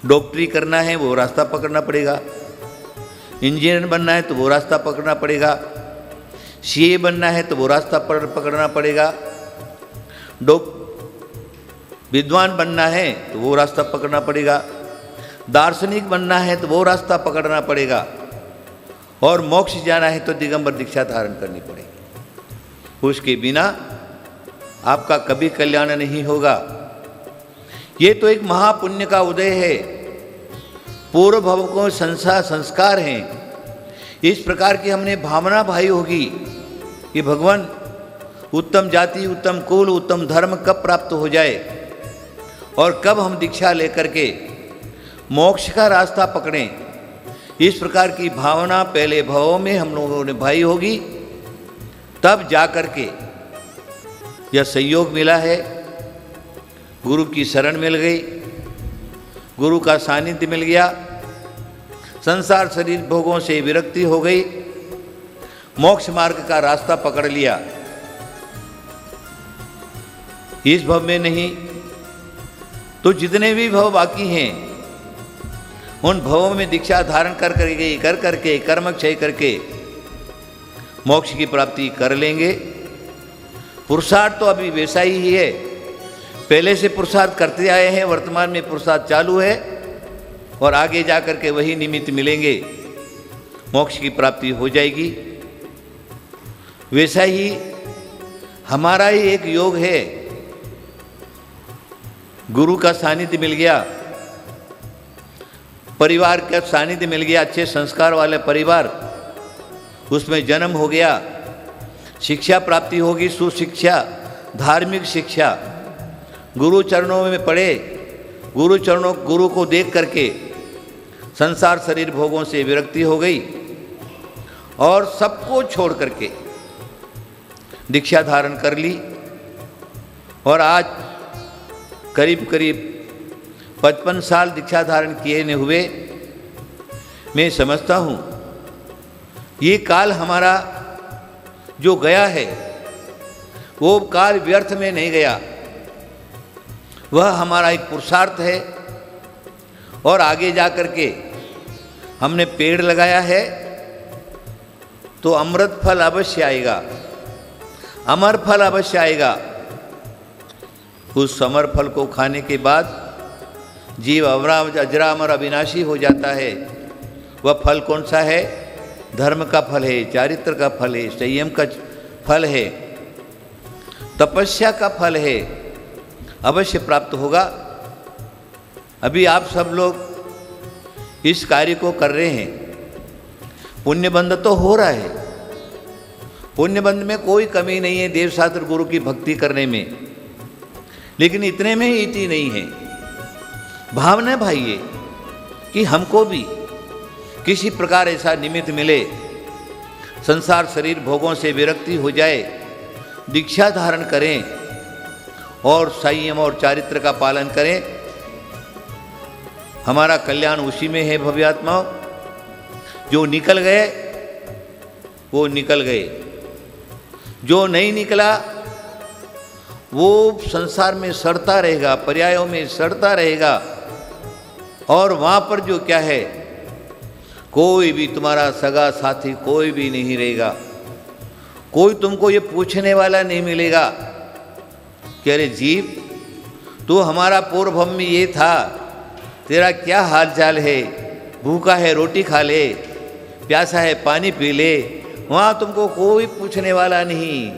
डॉक्टरी करना है वो रास्ता पकड़ना पड़ेगा, इंजीनियर बनना है तो वो रास्ता पकड़ना पड़ेगा, सीए बनना है तो वो रास्ता पकड़ना पड़ेगा, विद्वान बनना है तो वो रास्ता पकड़ना पड़ेगा, दार्शनिक बनना है तो वो रास्ता पकड़ना पड़ेगा, और मोक्ष जाना है तो दिगंबर दीक्षा धारण करनी पड़ेगी। उसके बिना आपका कभी कल्याण नहीं होगा। ये तो एक महापुण्य का उदय है, पूर्व भव को संस्कार हैं। इस प्रकार की हमने भावना भाई होगी कि भगवान उत्तम जाति, उत्तम कुल, उत्तम धर्म कब प्राप्त हो जाए और कब हम दीक्षा लेकर के मोक्ष का रास्ता पकड़ें। इस प्रकार की भावना पहले भवों में हम लोगों ने भाई होगी, तब जा कर के यह संयोग मिला है। गुरु की शरण मिल गई, गुरु का सानिध्य मिल गया, संसार शरीर भोगों से विरक्ति हो गई, मोक्ष मार्ग का रास्ता पकड़ लिया। इस भव में नहीं तो जितने भी भव बाकी हैं, उन भवों में दीक्षा धारण कर करके कर्म क्षय करके मोक्ष की प्राप्ति कर लेंगे। पुरुषार्थ तो अभी वैसा ही है, पहले से पुरुषार्थ करते आए हैं, वर्तमान में पुरुषार्थ चालू है और आगे जा कर के वही निमित्त मिलेंगे, मोक्ष की प्राप्ति हो जाएगी। वैसा ही हमारा ही एक योग है, गुरु का सानिध्य मिल गया, परिवार का सानिध्य मिल गया, अच्छे संस्कार वाले परिवार, उसमें जन्म हो गया, शिक्षा प्राप्ति होगी, सुशिक्षा, धार्मिक शिक्षा, गुरु चरणों में पड़े, गुरु को देख करके संसार शरीर भोगों से विरक्ति हो गई और सबको छोड़ करके दीक्षा धारण कर ली। और आज करीब 55 साल दीक्षा धारण किए न हुए। मैं समझता हूँ ये काल हमारा जो गया है वो काल व्यर्थ में नहीं गया, वह हमारा एक पुरुषार्थ है और आगे जा कर के हमने पेड़ लगाया है तो अमृत फल अवश्य आएगा, अमर फल अवश्य आएगा। उस अमर फल को खाने के बाद जीव अजरामर अविनाशी हो जाता है। वह फल कौन सा है? धर्म का फल है, चारित्र का फल है, संयम का फल है, तपस्या का फल है, अवश्य प्राप्त होगा। अभी आप सब लोग इस कार्य को कर रहे हैं, पुण्यबंध तो हो रहा है, पुण्यबंध में कोई कमी नहीं है देवशास्त्र गुरु की भक्ति करने में, लेकिन इतने में ही इति नहीं है। भावना भाई ये कि हमको भी किसी प्रकार ऐसा निमित्त मिले, संसार शरीर भोगों से विरक्ति हो जाए, दीक्षा धारण करें और संयम और चारित्र का पालन करें। हमारा कल्याण उसी में है भव्यात्माओं। जो निकल गए वो निकल गए, जो नहीं निकला वो संसार में सड़ता रहेगा, पर्यायों में सड़ता रहेगा। और वहाँ पर जो क्या है, कोई भी तुम्हारा सगा साथी कोई भी नहीं रहेगा, कोई तुमको ये पूछने वाला नहीं मिलेगा कि अरे जीव तू हमारा पूर्व भव में ये था, तेरा क्या हाल चाल है, भूखा है रोटी खा ले, प्यासा है पानी पी ले। वहाँ तुमको कोई पूछने वाला नहीं,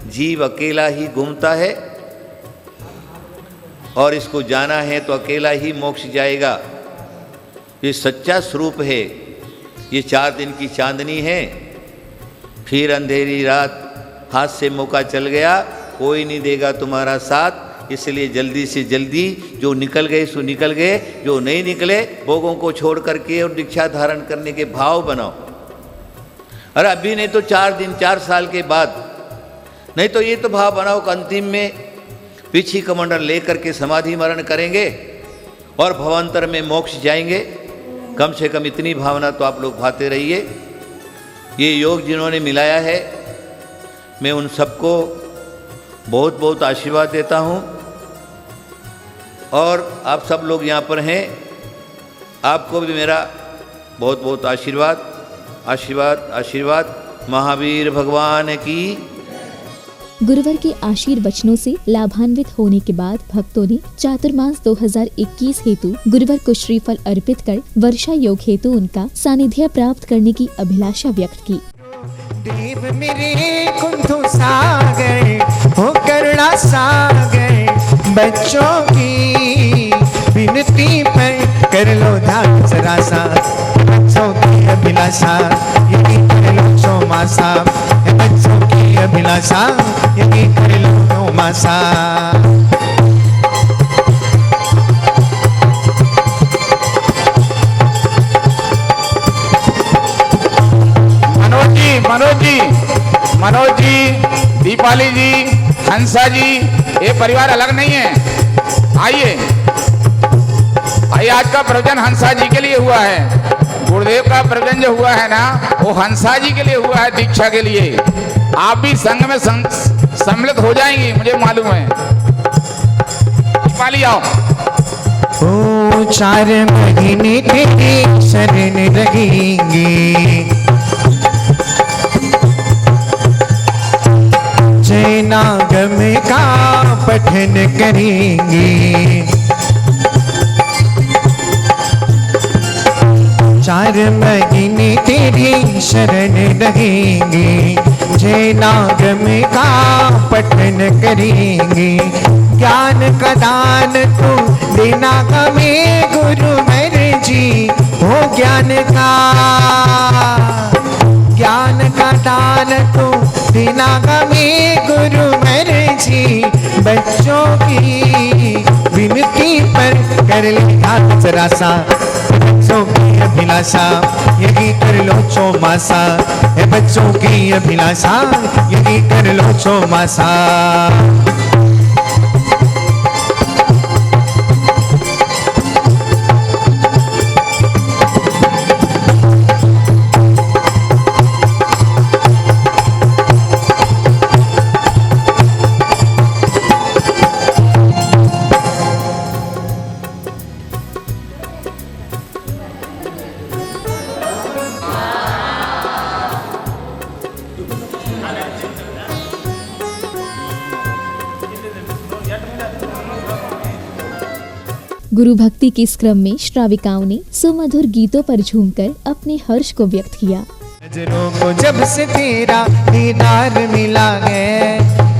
जीव अकेला ही घूमता है और इसको जाना है तो अकेला ही मोक्ष जाएगा। ये सच्चा स्वरूप है। ये 4 दिन की चांदनी है, फिर अंधेरी रात, हाथ से मौका चल गया, कोई नहीं देगा तुम्हारा साथ। इसलिए जल्दी से जल्दी जो निकल गए सो निकल गए, जो नहीं निकले भोगों को छोड़ करके और दीक्षा धारण करने के भाव बनाओ। अरे अभी नहीं तो 4 दिन 4 साल के बाद, नहीं तो ये तो भाव बनाओ कि अंतिम में पीछी कमंडल लेकर के समाधि मरण करेंगे और भवांतर में मोक्ष जाएंगे। कम से कम इतनी भावना तो आप लोग भाते रहिए। ये योग जिन्होंने मिलाया है, मैं उन सबको बहुत बहुत आशीर्वाद देता हूँ। और आप सब लोग यहाँ पर हैं, आपको भी मेरा बहुत बहुत आशीर्वाद आशीर्वाद आशीर्वाद। महावीर भगवान की। गुरुवर के आशीर्वचनों से लाभान्वित होने के बाद भक्तों ने चातुर्मास 2021 हेतु गुरुवर को श्रीफल अर्पित कर वर्षा योग हेतु उनका सानिध्य प्राप्त करने की अभिलाषा व्यक्त की। देव मेरे कुंथु सागर हो करुणा सागर, बच्चों की विनती पर कर लो ध्यान जरा सा, बच्चों की अभिलाषा यही कर लो चौमासा, बच्चों की अभिलाषा यही कर लो चौमासा। मनोज जी, दीपाली जी, हंसा जी, ये परिवार अलग नहीं है। आइए आइए, आज का प्रवचन हंसा जी के लिए हुआ है। गुरुदेव का प्रवचन जो हुआ है ना, वो हंसा जी के लिए हुआ है, दीक्षा के लिए। आप भी संघ में सम्मिलित हो जाएंगी, मुझे मालूम है। दीपाली आओ। ओ 4 महीने तेरी शरण रहेंगे, जयनागम का पठन करेंगे। 4 महीने तेरी शरण रहेंगे, जयनागम का पठन करेंगे। ज्ञान का दान तू देना हमें गुरु मर्जी हो, ज्ञान का दान तू देना हमें गुरु मर्जी। बच्चों की विनती पर कर ले हाथ जरा सा, बच्चों की अभिलाषा यही कर लो चौमासा, बच्चों की अभिलाषा यही कर लो चौमासा। गुरु भक्ति के इस क्रम में श्राविकाओं ने सुमधुर गीतों पर झूमकर अपने हर्ष को व्यक्त किया। नजरों को जब से तेरा दीदार मिला है,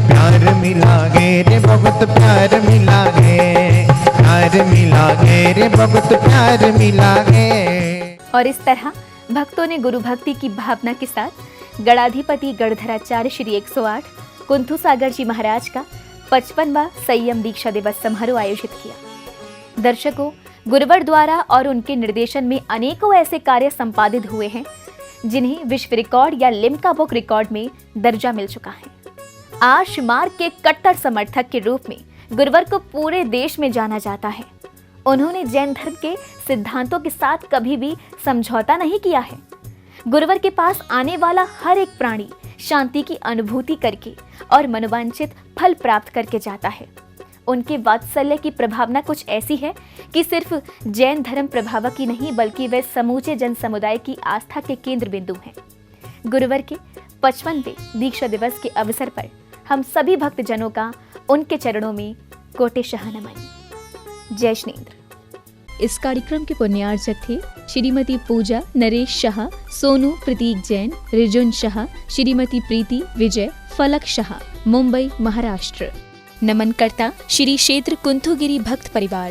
प्यार मिला गे रे बहुत प्यार मिला है, प्यार मिला गे रे बहुत प्यार मिला है। और इस तरह भक्तों ने गुरु भक्ति की भावना के साथ गणाधिपति गणधराचार्य श्री 108 कुंथु सागर जी महाराज का 55वां संयम दीक्षा दिवस समारोह आयोजित किया। दर्शकों, गुरुवर द्वारा और उनके निर्देशन में अनेकों ऐसे कार्य संपादित हुए हैं जिन्हें विश्व रिकॉर्ड या लिम्का बुक रिकॉर्ड में दर्जा मिल चुका है। आर्ष मार्ग के कट्टर समर्थक के रूप में गुरुवर को पूरे देश में जाना जाता है। उन्होंने जैन धर्म के सिद्धांतों के साथ कभी भी समझौता नहीं किया है। गुरुवर के पास आने वाला हर एक प्राणी शांति की अनुभूति करके और मनोवांछित फल प्राप्त करके जाता है। उनके वात्सल्य की प्रभावना कुछ ऐसी है कि सिर्फ जैन धर्म प्रभावक ही नहीं बल्कि वे समूचे जन समुदाय की आस्था के केंद्र बिंदु हैं। गुरुवर के 55वें दीक्षा दिवस के अवसर पर हम सभी भक्तजनों का उनके चरणों में कोटिशः नमन। जय श्रीन्द्र। इस कार्यक्रम के पुण्यार्चक थे श्रीमती पूजा नरेश शाह, सोनू प्रतीक जैन, रिजुन शाह, श्रीमती प्रीति विजय, फलक शाह, मुंबई महाराष्ट्र। नमन करता श्री क्षेत्र कुंथुगिरी भक्त परिवार।